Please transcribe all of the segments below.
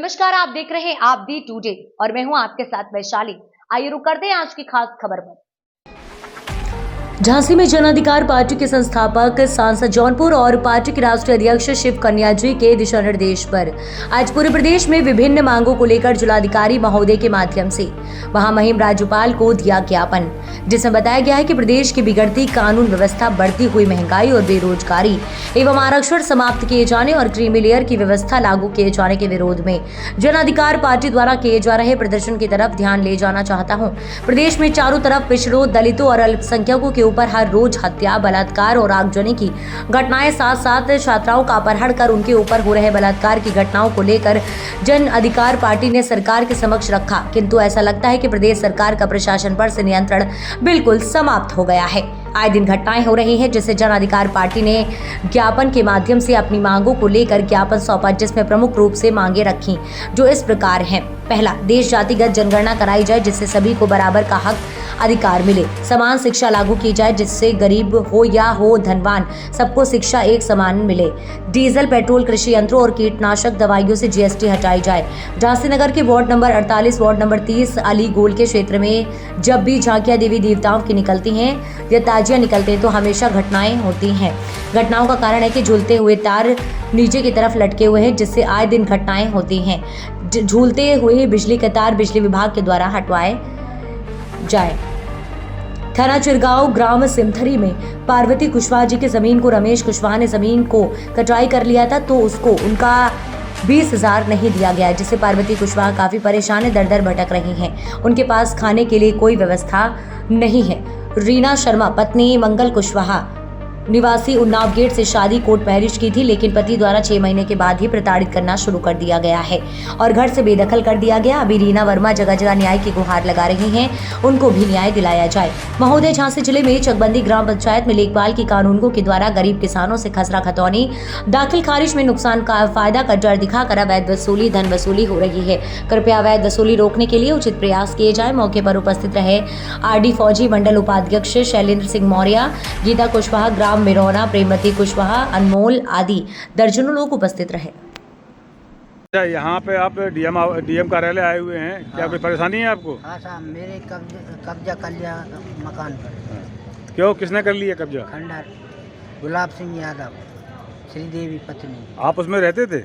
नमस्कार, आप देख रहे हैं आप दी टुडे और मैं हूं आपके साथ वैशाली। आइए रुक करते हैं आज की खास खबर पर। झांसी में जन अधिकार पार्टी के संस्थापक सांसद जौनपुर और पार्टी के राष्ट्रीय अध्यक्ष शिव कन्या जी के दिशा निर्देश पर आज पूरे प्रदेश में विभिन्न मांगों को लेकर जिलाधिकारी महोदय के माध्यम से वहां मुहिम राज्यपाल को दिया ज्ञापन, जिसमें बताया गया है कि प्रदेश की बिगड़ती कानून व्यवस्था, बढ़ती हुई महंगाई और बेरोजगारी एवं आरक्षण समाप्त किए जाने और क्रीमी लेयर की व्यवस्था लागू किए जाने के विरोध में जन अधिकार पार्टी द्वारा किए जा रहे प्रदर्शन की तरफ ध्यान ले जाना चाहता हूँ। प्रदेश में चारों तरफ पिछड़ों, दलितों और अल्पसंख्यकों के ऊपर हर रोज हत्या, बलात्कार और आगजनी की घटनाएं, साथ साथ छात्राओं का अपहरण कर उनके ऊपर हो रहे बलात्कार की घटनाओं को लेकर जन अधिकार पार्टी ने सरकार के समक्ष रखा, किंतु ऐसा लगता है कि प्रदेश सरकार का प्रशासन पर से नियंत्रण बिल्कुल समाप्त हो गया है। आए दिन घटनाएं हो रही हैं, जिससे जन अधिकार पार्टी ने ज्ञापन के माध्यम से अपनी मांगों को लेकर ज्ञापन सौंपा, जिसमें प्रमुख रूप से मांगे रखी जो इस प्रकार हैं। पहला, देश जातिगत जनगणना कराई जाए जिससे सभी को बराबर का हक अधिकार मिले। समान शिक्षा लागू की जाए जिससे गरीब हो या हो धनवान सबको शिक्षा एक समान मिले। डीजल, पेट्रोल, कृषि यंत्रों और कीटनाशक दवाइयों से जीएसटी हटाई जाए। झांसी नगर के ward number 48, ward number 30 Ali Gol के क्षेत्र में जब भी झांकियां देवी देवताओं की निकलती हैं या ताजियां निकलते हैं तो हमेशा घटनाएं होती हैं। घटनाओं का कारण है कि झूलते हुए तार नीचे की तरफ लटके हुए हैं, जिससे आए दिन घटनाएं होती हैं। झूलते हुए बिजली के तार बिजली विभाग के द्वारा हटवाए जाए। थाना चिरगांव ग्राम सिमथरी में पार्वती कुशवाहा जी की जमीन को रमेश कुशवाहा ने जमीन को कटाई कर लिया था, तो उसको उनका 20,000 नहीं दिया गया, जिससे पार्वती कुशवाहा काफी परेशान है, दर दर भटक रही हैं। उनके पास खाने के लिए कोई व्यवस्था नहीं है। रीना शर्मा पत्नी मंगल कुशवाहा निवासी उन्नाव गेट से शादी कोर्ट मैरिज की थी, लेकिन पति द्वारा 6 महीने के बाद ही प्रताड़ित करना शुरू कर दिया गया है और घर से बेदखल कर दिया गया। अभी रीना वर्मा जगह जगह न्याय की गुहार लगा रही हैं, उनको भी न्याय दिलाया जाए। महोदय, झांसी जिले में चकबंदी ग्राम पंचायत में लेखपाल की कानूनगो के द्वारा गरीब किसानों से खसरा खतौनी, दाखिल खारिज में नुकसान का फायदा का डर दिखाकर अवैध वसूली, धन वसूली हो रही है। कृपया अवैध वसूली रोकने के लिए उचित प्रयास किए जाए। मौके पर उपस्थित रहे आरडी फौजी मंडल उपाध्यक्ष शैलेंद्र सिंह मौर्य, गीता कुशवाहा, ग्राम मिरौना, प्रेमवती कुशवाहा, अनमोल आदि दर्जनों लोग उपस्थित रहे। यहाँ पे आप डीएम कार्यालय आए हुए हैं, क्या कोई परेशानी है आपको? हाँ साहब, मेरे कब्जा कर लिया मकान पर। क्यों, किसने कर लिया कब्जा? खंडर गुलाब सिंह यादव, श्रीदेवी पत्नी। आप उसमें रहते थे?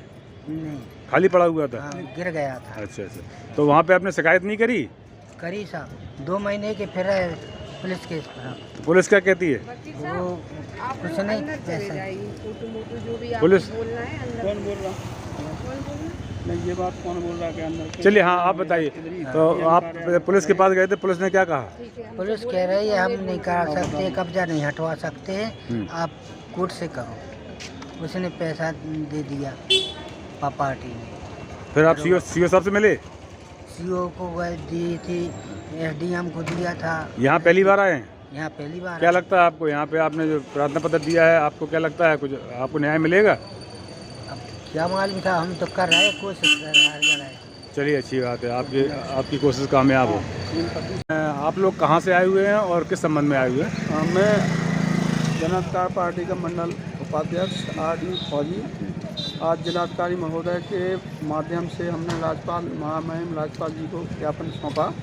नहीं, खाली पड़ा हुआ था? गिर गया था। अच्छा, तो वहाँ पे आपने शिकायत नहीं करी? करी साहब, 2 महीने के फिर पुलिस केस पर। तो पुलिस क्या कहती है? वो कुछ नहीं, पुलिस कौन बोल रहा? नहीं, ये बात कौन बोल रहा है अंदर? चलिए, हाँ आप बताइए। तो आप पुलिस के पास गए थे, पुलिस ने क्या कहा? पुलिस कह रही है हम नहीं कर सकते, कब्जा नहीं हटवा सकते, आप कोर्ट से करो। उसने पैसा दे दिया पार्टी ने। फिर आप सीओ साहब से मिले? सीओ को दी थी, एसडीएम को दिया था। यहाँ पहली बार आए हैं? यहाँ पहली बार। क्या लगता है आपको, यहाँ पे आपने जो प्रार्थना पत्र दिया है, आपको क्या लगता है, कुछ आपको न्याय मिलेगा? अब क्या मालूम था, हम तो कर रहे हैं, कोशिश कर रहे हैं। चलिए, अच्छी बात है, आपकी कोशिश कामयाब हो। आप लोग कहाँ से आए हुए हैं और किस संबंध में आए हुए हैं? मैं जन अधिकार पार्टी का मंडल उपाध्यक्ष आरडी फौजी। आज जिलाधिकारी महोदय के माध्यम से हमने राज्यपाल महामहिम राज्यपाल जी को ज्ञापन सौंपा,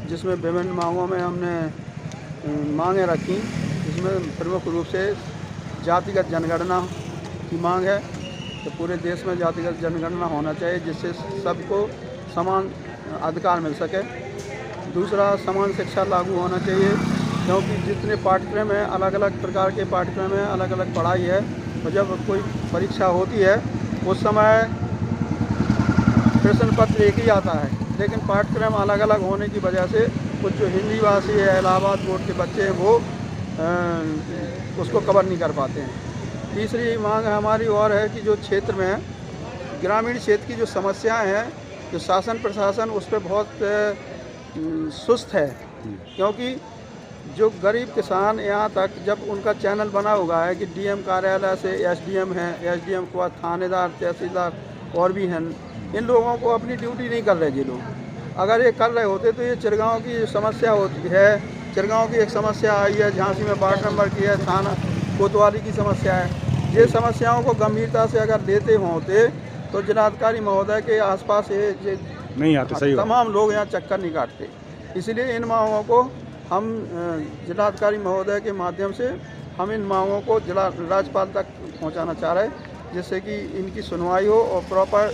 जिसमें विभिन्न मांगों में हमने मांगें रखी, जिसमें प्रमुख रूप से जातिगत जनगणना की मांग है। तो पूरे देश में जातिगत जनगणना होना चाहिए जिससे सबको समान अधिकार मिल सके। दूसरा, समान शिक्षा लागू होना चाहिए, क्योंकि जितने पाठ्यक्रम हैं, अलग अलग प्रकार के पाठ्यक्रम हैं, अलग अलग पढ़ाई है, और जब कोई परीक्षा होती है उस समय प्रश्न पत्र एक ही आता है, लेकिन पाठ्यक्रम अलग अलग होने की वजह से कुछ जो हिंदी भाषी है, इलाहाबाद बोर्ड के बच्चे हैं, वो उसको कवर नहीं कर पाते हैं। तीसरी मांग हमारी और है कि जो क्षेत्र में ग्रामीण क्षेत्र की जो समस्याएं हैं, जो शासन प्रशासन उस पर बहुत सुस्त है, क्योंकि जो गरीब किसान यहाँ तक जब उनका चैनल बना हुआ है कि डीएम कार्यालय से एसडीएम है, एसडीएम के बाद थानेदार, तहसीलदार और भी हैं, इन लोगों को अपनी ड्यूटी नहीं कर रहे जी लोग। अगर ये कर रहे होते तो ये चिरगांव की समस्या होती है। चिरगांव की एक समस्या आई है, झांसी में 12 नंबर की है, थाना कोतवाली की समस्या है। ये समस्याओं को गंभीरता से अगर लेते होते तो जिलाधिकारी महोदय के आसपास ये नहीं आते, सही बात। तमाम लोग यहाँ चक्कर नहीं काटते। इसलिए इन मांगों को हम जिलाधिकारी महोदय के माध्यम से हम इन मांगों को जिला राज्यपाल तक पहुँचाना चाह रहे हैं, जिससे कि इनकी सुनवाई हो और प्रॉपर,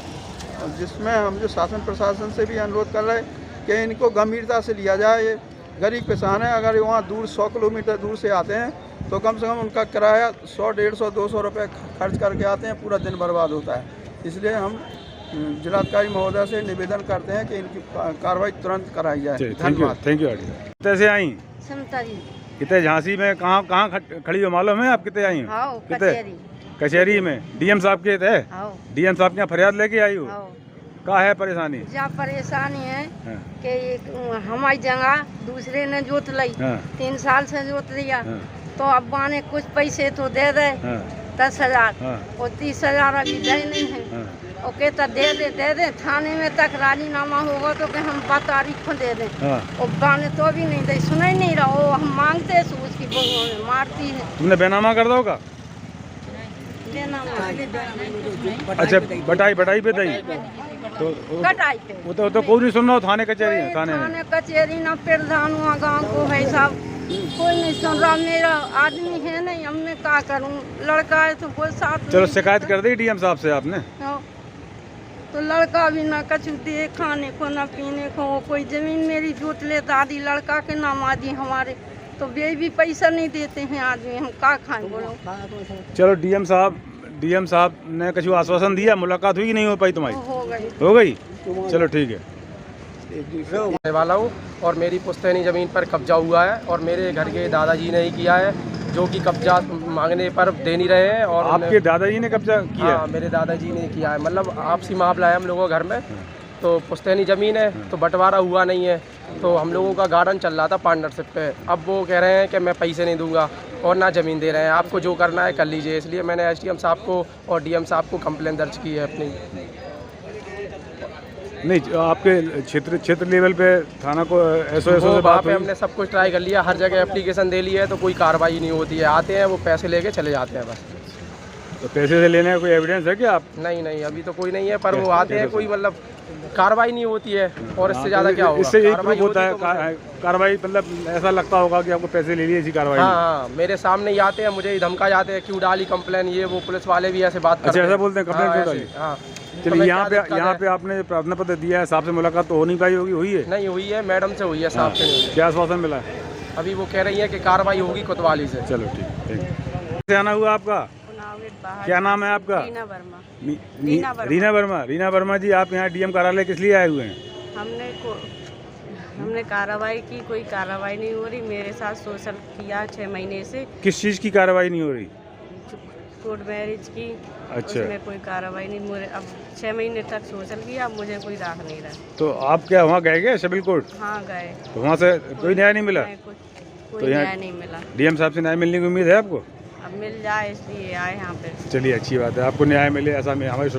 जिसमें हम जो शासन प्रशासन से भी अनुरोध कर रहे हैं कि इनको गंभीरता से लिया जाए। ये गरीब किसान है, अगर वहाँ दूर 100 किलोमीटर दूर से आते हैं तो कम से कम उनका किराया 100, 150, 200 रुपये खर्च करके आते हैं, पूरा दिन बर्बाद होता है। इसलिए हम जिलाधिकारी महोदय से निवेदन करते हैं कि इनकी कार्रवाई तुरंत कराई जाए। धन्यवाद। Thank you. कितने से आई? समतरी। कितने झांसी में कहाँ खड़ी हो मालूम है आप? कितने आई हो? हाँ, कितने? कचहरी में डीएम साहब के थे? डीएम साहब के यहाँ फरियाद लेके आई हो? क्या है परेशानी? क्या परेशानी है कि हमारी जगह दूसरे ने जोत ली, 3 साल से जोत लिया, तो अब ने कुछ पैसे तो दे दे, 10,000 और 30,000 अभी दे नहीं है। और कहता दे दे थाने में तक राजीनामा होगा तो कि हम 12 तारीख को दे दें। और बाने तो भी नहीं दे, सुना ही नहीं रहा। वो हम मांगते हैं तो उसकी बहुओं में मारती है। तुमने बेनामा कर दोगा? अच्छा, बटाई पे दई तो कटाई पे वो तो कोई नहीं सुन रहा हो। थाने कचहरी ना प्रधान हुआ गाँव को है साहब, कोई नहीं सुन रहा। मेरा आदमी है नहीं, अब मैं क्या करूँ? लड़का है तो कोई साथ। चलो शिकायत कर दी डीएम साहब से आपने? तो लड़का भी ना कछु दे खाने को ना पीने को। कोई जमीन मेरी जोत ले दादी, लड़का के नाम आदि हमारे, तो वे भी पैसा नहीं देते हैं आदमी, हम क्या खाएं बोलो? चलो डीएम साहब ने कुछ आश्वासन दिया, मुलाकात हुई कि नहीं हो पाई तुम्हारी? हो गई। चलो ठीक है। वाला हूँ और मेरी पुश्तैनी ज़मीन पर कब्जा हुआ है और मेरे घर के दादाजी ने ही किया है, जो कि कब्जा मांगने पर दे नहीं रहे हैं। और आपके दादाजी ने कब्जा किया? हाँ, मेरे दादाजी ने किया है। मतलब आपसी मामला है हम लोगों के घर में। तो पुश्तैनी ज़मीन है तो बंटवारा हुआ नहीं है, तो हम लोगों का गार्डन चल रहा था पार्टनरशिप पे। अब वो कह रहे हैं कि मैं पैसे नहीं दूंगा और ना ज़मीन दे रहे हैं, आपको जो करना है कर लीजिए। इसलिए मैंने एसडीएम साहब को और डीएम साहब को कंप्लेन दर्ज की है अपनी। नहीं, आपके क्षेत्र लेवल पे थाना को एसओ से बात हुई? हमने सब कुछ ट्राई कर लिया, हर जगह एप्लीकेशन दे ली है, तो कोई कार्रवाई नहीं होती है। आते हैं वो पैसे लेके चले जाते हैं बस। तो पैसे से लेने का कोई एविडेंस है क्या आप? नहीं, अभी तो कोई नहीं है, पर वो आते हैं, कोई मतलब कार्रवाई नहीं होती है। और इससे ज़्यादा क्या होगा? इससे यही प्रूफ होता है कार्रवाई, मतलब ऐसा लगता होगा कि आपको पैसे ले लिए इसी कार्रवाई। हाँ, मेरे सामने ही आते हैं, मुझे ही धमका जाते हैं, क्यों डाली कंप्लेन, ये वो पुलिस वाले भी ऐसे बात करते हैं। ऐसा बोलते हैं कंप्लेन क्यों डाली? हाँ। चलिए, यहाँ पे आपने प्रार्थना पत्र दिया है, साहब से मुलाकात तो हो नहीं पाई होगी? हुई है? नहीं हुई है, मैडम से हुई है, साहब से नहीं। क्या आश्वासन मिला है? अभी वो कह रही है कि कार्रवाई होगी कोतवाली से। चलो ठीक है। कैसे आना हुआ आपका? क्या नाम है आपका? रीना वर्मा जी, आप यहाँ डीएम कार्यालय किस लिए आए हुए हैं? हमने कार्रवाई की, कोई कार्रवाई नहीं हो रही। मेरे साथ सोशल किया 6 महीने से। किस चीज़ की कार्रवाई नहीं हो रही? कोर्ट मैरिज की। अच्छा। उसमें कोई कार्रवाई नहीं। मुझे अब 6 महीने तक सोशल किया, अब मुझे कोई राह नहीं रहा। तो आप क्या वहाँ गए सिविल कोर्ट? हाँ गए। तो वहाँ से कोई न्याय नहीं मिला? कोई न्याय नहीं मिला। डीएम साहब से न्याय मिलने की उम्मीद है आपको? अब मिल जाए इसलिए आए यहाँ पे। चलिए, अच्छी बात है, आपको न्याय मिले ऐसा हमारी